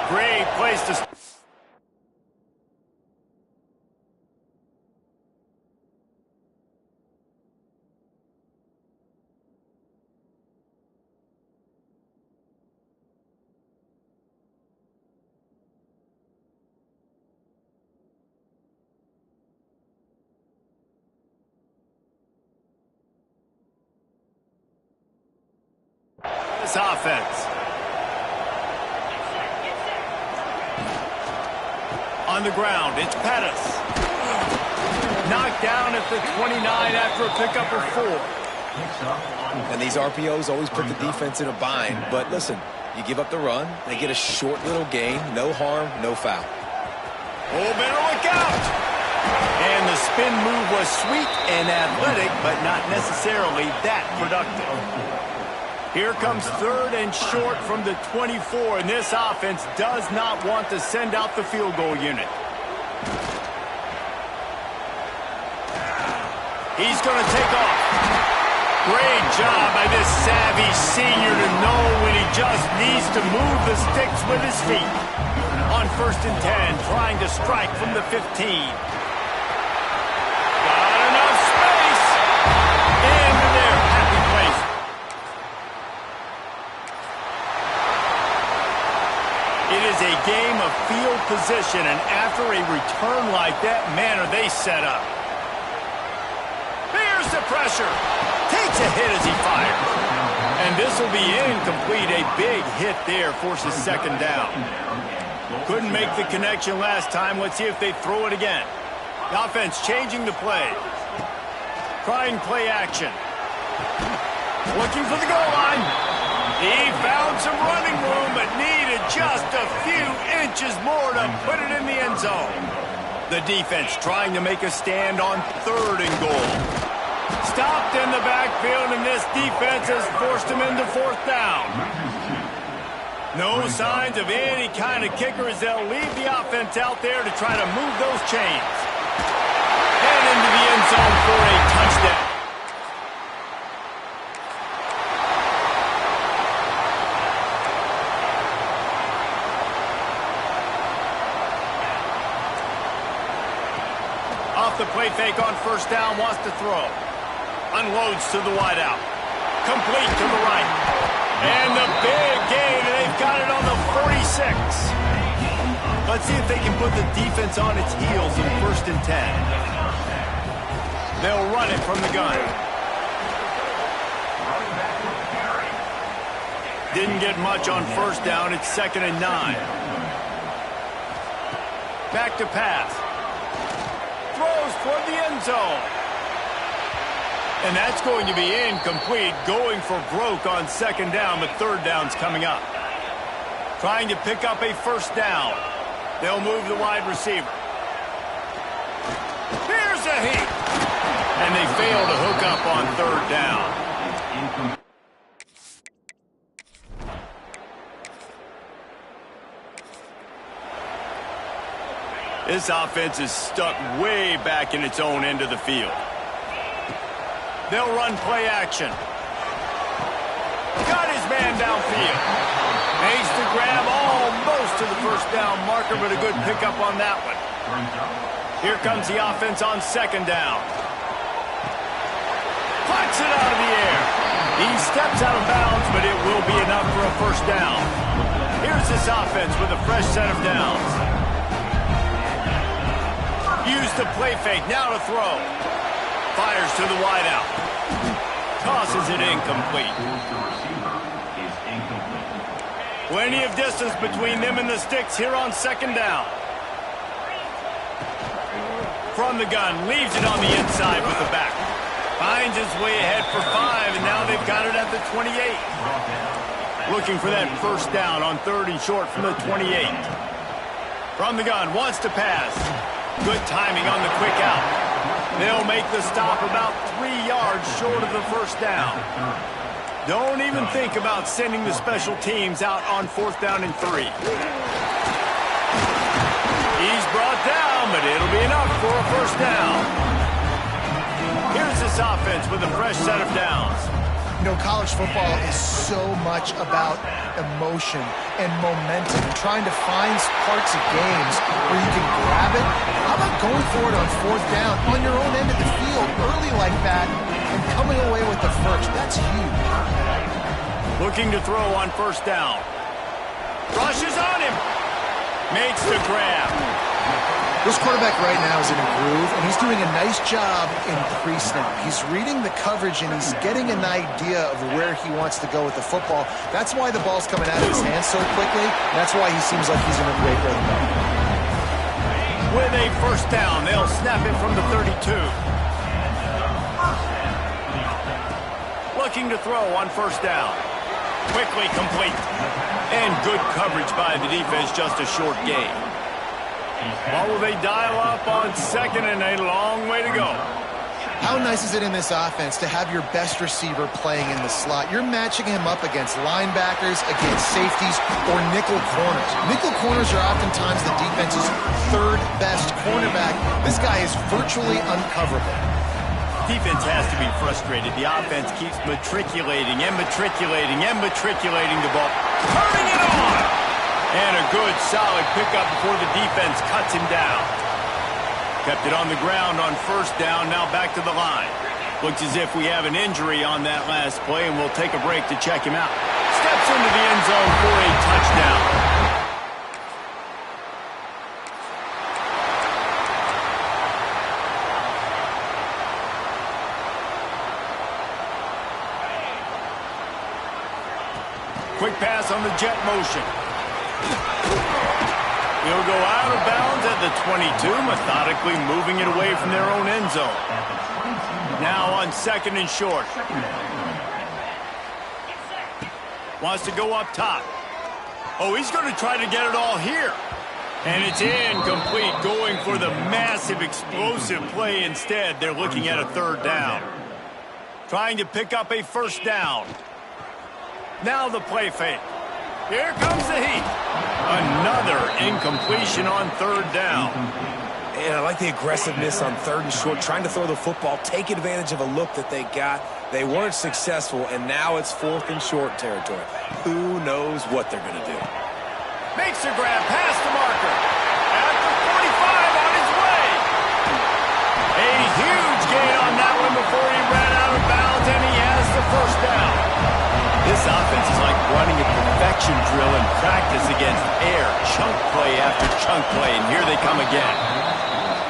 great place to... This offense. On the ground, it's Pettis. Knocked down at the 29 after a pickup of 4. And these RPOs always put the defense in a bind. But listen, you give up the run, they get a short little gain, no harm, no foul. Oh, better look out! And the spin move was sweet and athletic, but not necessarily that productive. Here comes 3rd and short from the 24, and this offense does not want to send out the field goal unit. He's going to take off. Great job by this savvy senior to know when he just needs to move the sticks with his feet. On 1st and 10, trying to strike from the 15. Got enough space. Into their happy place. It is a game of field position, and after a return like that, man, are they set up. Here's the pressure. Takes a hit as he fires. And this will be incomplete. A big hit there forces 2nd down. Couldn't make the connection last time. Let's see if they throw it again. The offense changing the play. Trying play action. Looking for the goal line. He found some running room, but needed just a few inches more to put it in the end zone. The defense trying to make a stand on 3rd and goal. Stopped in the backfield, and this defense has forced him into 4th down. No signs of any kind of kicker as they'll leave the offense out there to try to move those chains. And into the end zone for a touchdown. Off the play fake on 1st down, wants to throw. Unloads to the wideout. Complete to the right. And the big gain, and they've got it on the 46. Let's see if they can put the defense on its heels in 1st and 10. They'll run it from the gun. Didn't get much on 1st down. It's 2nd and 9. Back to pass. Throws toward the end zone. And that's going to be incomplete, going for broke on 2nd down, but 3rd down's coming up. Trying to pick up a 1st down. They'll move the wide receiver. Here's a heat. And they fail to hook up on 3rd down. This offense is stuck way back in its own end of the field. They'll run play action. Got his man downfield. Makes the grab almost to the 1st down marker, but a good pickup on that one. Here comes the offense on 2nd down. Flicks it out of the air. He steps out of bounds, but it will be enough for a 1st down. Here's this offense with a fresh set of downs. Use the play fake, now to throw. Fires to the wideout. Tosses it incomplete. Plenty of distance between them and the sticks here on 2nd down. From the gun, leaves it on the inside with the back. Finds his way ahead for 5, and now they've got it at the 28. Looking for that 1st down on 3rd and short from the 28. From the gun, wants to pass. Good timing on the quick out. They'll make the stop about 3 yards short of the 1st down. Don't even think about sending the special teams out on 4th down and 3. He's brought down, but it'll be enough for a 1st down. Here's this offense with a fresh set of downs. You know, college football is so much about emotion and momentum and trying to find parts of games where you can grab it. How about going for it on 4th down on your own end of the field early like that and coming away with the first? That's huge. Looking to throw on 1st down. Rushes on him. Makes the grab. This quarterback right now is in a groove, and he's doing a nice job in pre-snap. He's reading the coverage, and he's getting an idea of where he wants to go with the football. That's why the ball's coming out of his hands so quickly. That's why he seems like he's in a great rhythm. With a 1st down, they'll snap it from the 32. Looking to throw on 1st down. Quickly complete. And good coverage by the defense, just a short gain. What will they dial up on 2nd and a long way to go? How nice is it in this offense to have your best receiver playing in the slot? You're matching him up against linebackers, against safeties, or nickel corners. Nickel corners are oftentimes the defense's 3rd best cornerback. This guy is virtually uncoverable. Defense has to be frustrated. The offense keeps matriculating and matriculating and matriculating the ball. Turning it on! And a good, solid pickup before the defense cuts him down. Kept it on the ground on 1st down, now back to the line. Looks as if we have an injury on that last play, and we'll take a break to check him out. Steps into the end zone for a touchdown. Quick pass on the jet motion. He'll go out of bounds at the 22, methodically moving it away from their own end zone. Now on 2nd and short. Wants to go up top. Oh, he's going to try to get it all here. And it's incomplete, going for the massive explosive play instead. They're looking at a 3rd down. Trying to pick up a 1st down. Now the play fake. Here comes the heat. Another incompletion on 3rd down. And I like the aggressiveness on 3rd and short, trying to throw the football, take advantage of a look that they got. They weren't successful, and now it's 4th and short territory. Who knows what they're going to do? Makes a grab past the marker. At the 45 on his way. A huge gain on that one before he ran out of bounds, and he has the 1st down. This offense is like running a perfection drill in practice against air. Chunk play after chunk play, and here they come again.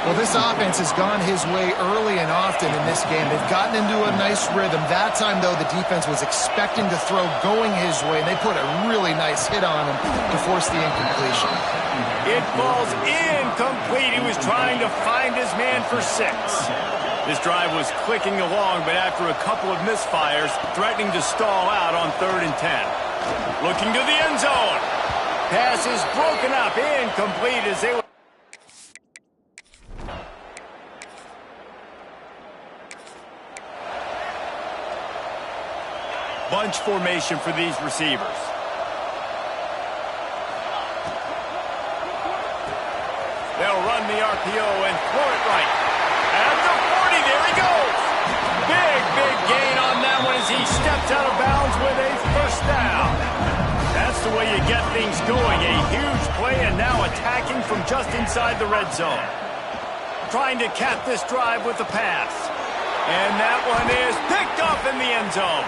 Well, this offense has gone his way early and often in this game. They've gotten into a nice rhythm. That time, though, the defense was expecting to throw going his way, and they put a really nice hit on him to force the incompletion. It falls incomplete. He was trying to find his man for 6. This drive was clicking along, but after a couple of misfires, threatening to stall out on 3rd and 10. Looking to the end zone. Pass is broken up, incomplete as they were. Bunch formation for these receivers. They'll run the RPO and throw it right. At the 40, there he goes. Big gain on that one as he steps out of bounds with a 1st down. That's the way you get things going. A huge play and now attacking from just inside the red zone. Trying to cap this drive with the pass. And that one is picked up in the end zone.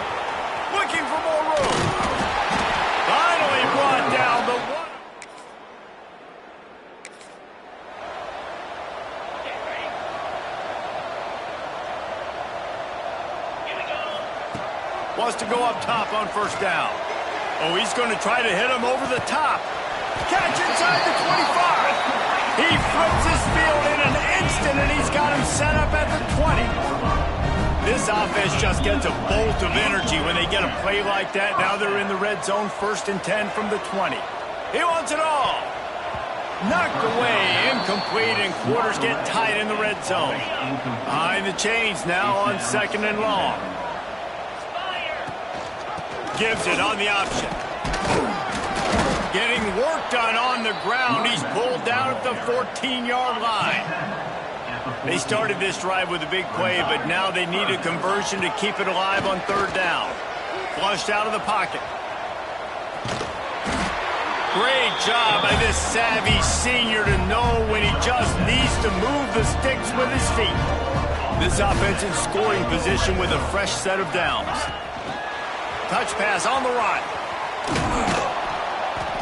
Looking for more room. Finally brought down the one. Wants to go up top on 1st down. Oh, he's going to try to hit him over the top. Catch inside the 25. He flips his field in an instant, and he's got him set up at the 20. This offense just gets a bolt of energy when they get a play like that. Now they're in the red zone, 1st and 10 from the 20. He wants it all. Knocked away, incomplete, and quarters get tight in the red zone. Behind the chains now on 2nd and long. Gives it on the option. Getting work done on the ground. He's pulled down at the 14-yard line. They started this drive with a big play, but now they need a conversion to keep it alive on 3rd down. Flushed out of the pocket. Great job by this savvy senior to know when he just needs to move the sticks with his feet. This offense in scoring position with a fresh set of downs. Touch pass on the right.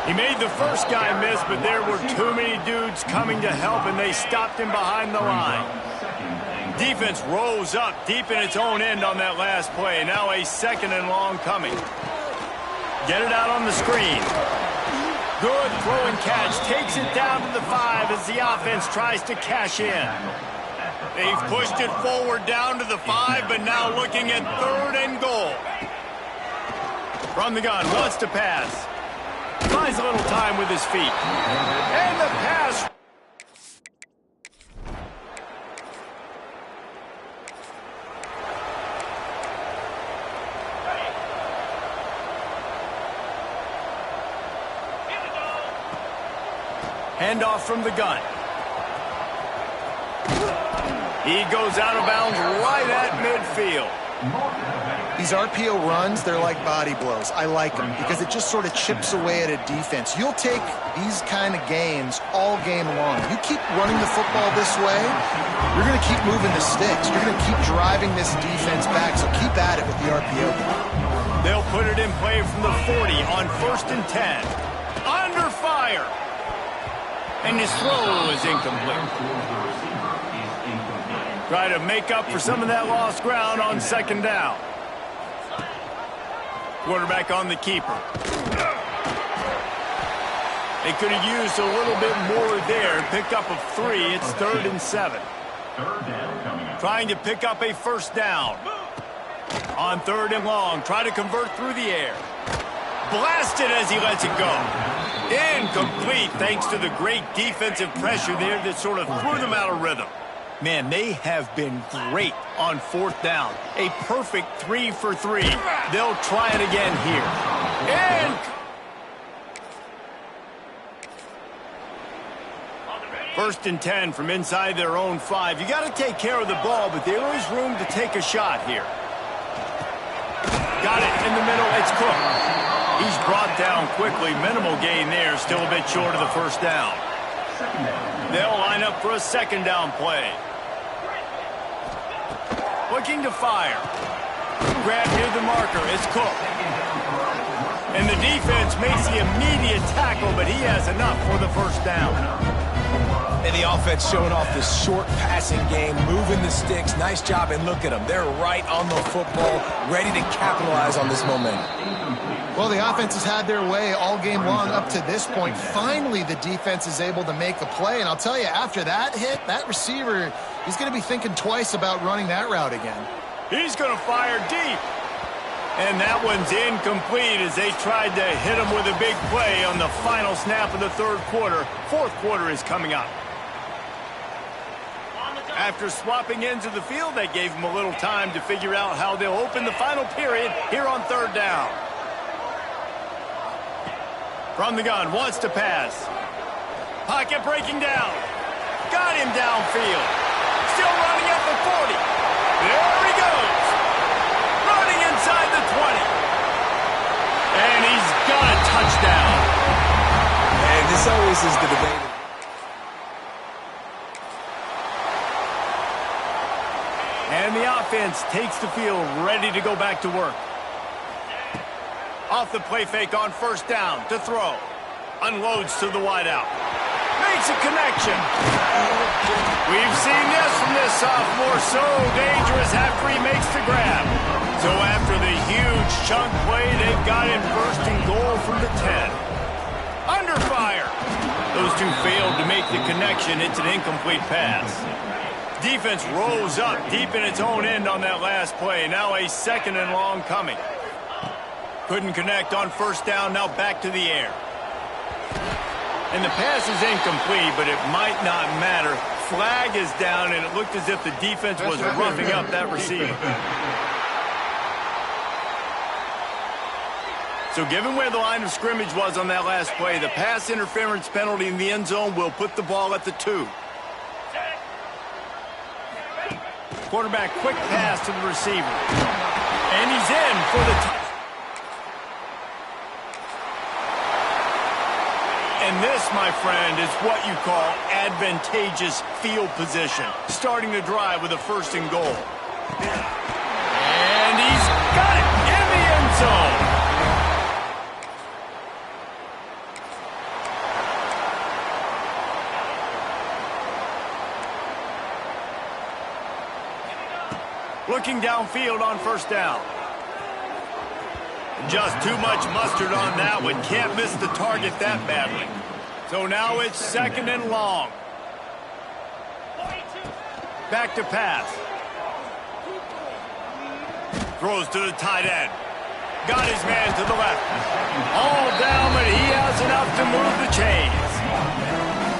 He made the first guy miss, but there were too many dudes coming to help, and they stopped him behind the line. Defense rose up deep in its own end on that last play. Now a 2nd and long coming. Get it out on the screen. Good throw and catch. Takes it down to the 5 as the offense tries to cash in. They've pushed it forward down to the 5, but now looking at 3rd and goal. From the gun, wants to pass. Finds a little time with his feet. And the pass. Handoff from the gun. He goes out of bounds right at midfield. These RPO runs, they're like body blows. I like them because it just sort of chips away at a defense. You'll take these kind of games all game long. You keep running the football this way, you're going to keep moving the sticks. You're going to keep driving this defense back, so keep at it with the RPO. They'll put it in play from the 40 on 1st and 10. Under fire. And his throw is incomplete. Try to make up for some of that lost ground on 2nd down. Quarterback on the keeper. They could have used a little bit more there. Picked up a 3. It's 3rd and 7. Trying to pick up a 1st down. On 3rd and long. Try to convert through the air. Blasted as he lets it go. Incomplete thanks to the great defensive pressure there that sort of threw them out of rhythm. Man, they have been great on 4th down. A perfect 3 for 3. They'll try it again here. And 1st and 10 from inside their own 5. You got to take care of the ball, but there is room to take a shot here. Got it in the middle. It's Cook. He's brought down quickly. Minimal gain there. Still a bit short of the 1st down. They'll line up for a 2nd down play. Looking to fire. Grab near the marker. It's Cook. And the defense makes the immediate tackle, but he has enough for the 1st down. And the offense showing off the short passing game, moving the sticks. Nice job, and look at them. They're right on the football, ready to capitalize on this momentum. Well, the offense has had their way all game long up to this point. Finally, the defense is able to make a play. And I'll tell you, after that hit, that receiver, he's going to be thinking twice about running that route again. He's going to fire deep. And that one's incomplete as they tried to hit him with a big play on the final snap of the 3rd quarter. 4th quarter is coming up. After swapping ends of the field, they gave him a little time to figure out how they'll open the final period here on 3rd down. From the gun, wants to pass. Pocket breaking down. Got him downfield. Still running at the 40. There he goes. Running inside the 20. And he's got a touchdown. And this always is the debate. And the offense takes the field, ready to go back to work. Off the play fake on 1st down to throw. Unloads to the wideout. Makes a connection. We've seen this from this sophomore. So dangerous after he makes the grab. So after the huge chunk play, they've got him 1st and goal from the 10. Under fire. Those two failed to make the connection. It's an incomplete pass. Defense rose up deep in its own end on that last play. Now a 2nd and long coming. Couldn't connect on 1st down. Now back to the air. And the pass is incomplete, but it might not matter. Flag is down, and it looked as if the defense was roughing up that receiver. So given where the line of scrimmage was on that last play, the pass interference penalty in the end zone will put the ball at the 2. Quarterback quick pass to the receiver. And he's in for the touchdown. And this, my friend, is what you call advantageous field position. Starting the drive with a 1st and goal. And he's got it in the end zone. Looking downfield on 1st down. Just too much mustard on that one. Can't miss the target that badly. So now it's 2nd and long. Back to pass. Throws to the tight end. Got his man to the left. All down, but he has enough to move the chains.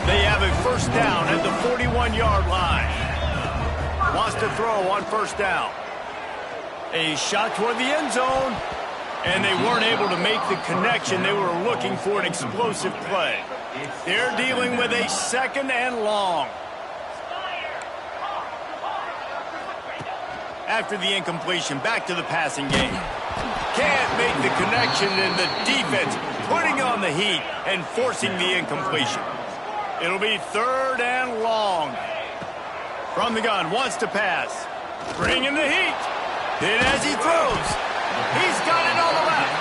They have a 1st down at the 41-yard line. Wants to throw on 1st down. A shot toward the end zone. And they weren't able to make the connection. They were looking for an explosive play. They're dealing with a 2nd and long. After the incompletion, back to the passing game. Can't make the connection, and the defense putting on the heat and forcing the incompletion. It'll be 3rd and long. From the gun, wants to pass. Bringing the heat. Hit as he throws. He's got it on the left.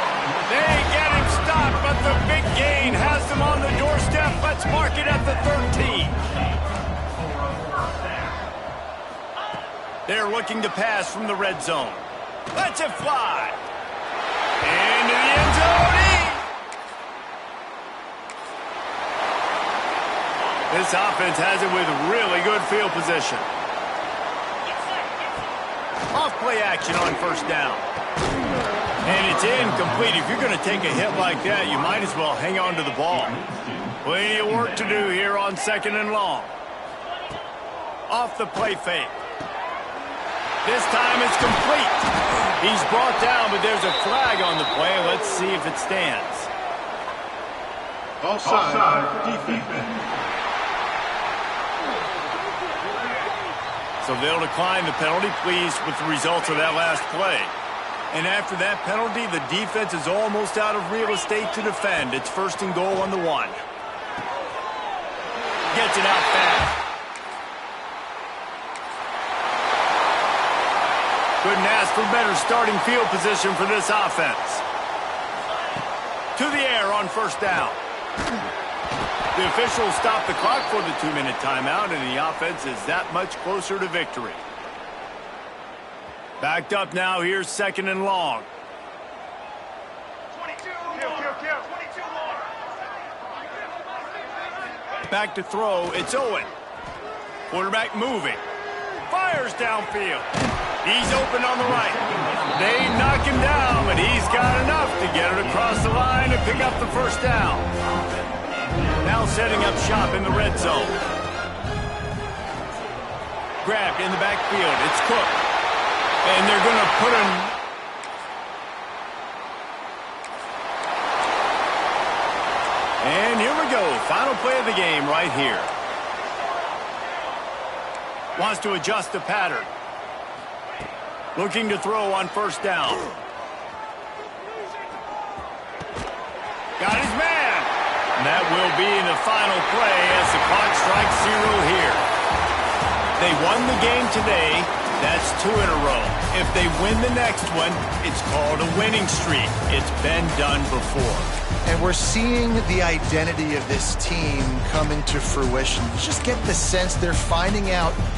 They get him stopped, but the big gain has them on the doorstep. Let's mark it at the 13. They're looking to pass from the red zone. Lets it fly. Into the end zone. This offense has it with really good field position. Off play action on 1st down. And it's incomplete. If you're going to take a hit like that, you might as well hang on to the ball. Plenty of work to do here on 2nd and long. Off the play fake. This time it's complete. He's brought down, but there's a flag on the play. Let's see if it stands. Offside, defense. So they'll decline the penalty, pleased with the results of that last play. And after that penalty, the defense is almost out of real estate to defend. It's 1st and goal on the 1. Gets it out fast. Couldn't ask for better starting field position for this offense. To the air on 1st down. The officials stop the clock for the 2-minute timeout, and the offense is that much closer to victory. Backed up now, here's 2nd and long. 22. Back to throw, it's Owen. Quarterback moving. Fires downfield. He's open on the right. They knock him down, but he's got enough to get it across the line and pick up the 1st down. Now setting up shop in the red zone. Grabbed in the backfield. It's Cook. And they're going to put him... And here we go. Final play of the game right here. Wants to adjust the pattern. Looking to throw on 1st down. Got his man. And that will be the final play as the clock strikes 0 here. They won the game today. That's 2 in a row. If they win the next one, it's called a winning streak. It's been done before. And we're seeing the identity of this team come into fruition. You just get the sense they're finding out